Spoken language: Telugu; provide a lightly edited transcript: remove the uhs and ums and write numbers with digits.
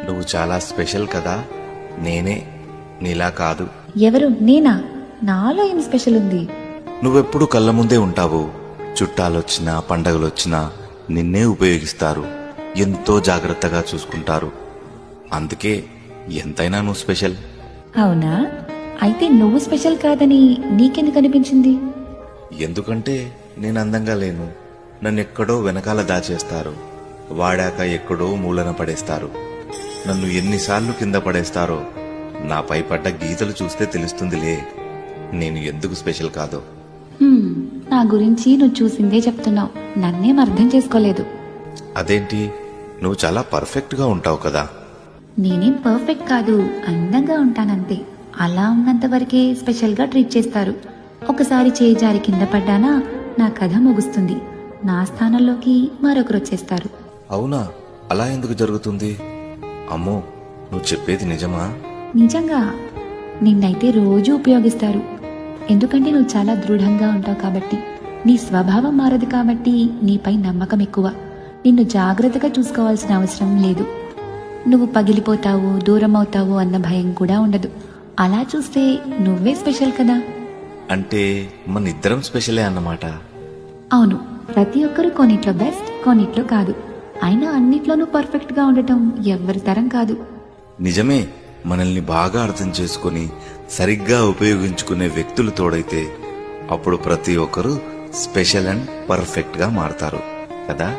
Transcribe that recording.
నువ్వు చాలా స్పెషల్ కదా. నేనే నీలా కాదు. ఎవరు? నేనా? నాలో ఏం స్పెషల్ ఉంది? నువ్వెప్పుడు కళ్ళ ముందే ఉంటావు. చుట్టాలొచ్చినా పండగలొచ్చినా నిన్నే ఉపయోగిస్తారు. ఎంతో జాగ్రత్తగా చూసుకుంటారు. అందుకే ఎంతైనా నువ్వు స్పెషల్. అవునా? అయితే నువ్వు స్పెషల్ కాదని నీకెందుకు అనిపించింది? ఎందుకంటే నేను అందంగా లేను. నన్నెక్కడో వెనకాల దాచేస్తారు. వాడాక ఎక్కడో మూలన పడేస్తారు. నన్ను ఎన్నిసార్లు కింద పడేస్తారో నాపై పడ్డ గీతలు చూస్తే తెలుస్తుందిలే నేను ఎందుకు స్పెషల్ కాదో. నా గురించి నువ్వు చూసిందే చెప్తున్నావు, నన్నేం అర్థం చేసుకోలేదు. అదేంటి, నువ్వు చాలా పర్ఫెక్ట్ గా ఉంటావు కదా. నేనేం పర్ఫెక్ట్ కాదు, అందంగా ఉంటానంతే. అలా ఉన్నంత వరకే స్పెషల్ గా ట్రీట్ చేస్తారు. ఒకసారి చేయి జారి కింద పడ్డానా నా కథ ముగుస్తుంది. నా స్థానంలోకి మరొకరు వచ్చేస్తారు. అవునా? అలా ఎందుకు జరుగుతుంది? అమ్మో, నువ్వు చెప్పేది నిజమా? నిజంగా. నిన్నైతే రోజు ఉపయోగిస్తారు. ఎందుకంటే నువ్వు చాలా దృఢంగా ఉంటావు కాబట్టి. నీ స్వభావం మారదు కాబట్టి నీపై నమ్మకం ఎక్కువ. నిన్ను జాగ్రత్తగా చూసుకోవాల్సిన అవసరం లేదు. నువ్వు పగిలిపోతావు, దూరం అవుతావు అన్న భయం కూడా ఉండదు. అలా చూస్తే నువ్వే స్పెషల్ కదా. అంటే మన ఇద్దరం స్పెషలే అన్నమాట. అవును, ప్రతి ఒక్కరూ కొన్నిట్లో బెస్ట్, కొన్నిట్లో కాదు. అయినా అన్నిట్లోనూ పర్ఫెక్ట్ గా ఉండటం ఎవ్వరి తరం కాదు. నిజమే. మనల్ని బాగా అర్థం చేసుకుని సరిగ్గా ఉపయోగించుకునే వ్యక్తులు తోడైతే అప్పుడు ప్రతి ఒక్కరూ స్పెషల్ అండ్ పర్ఫెక్ట్ గా మారతారు కదా.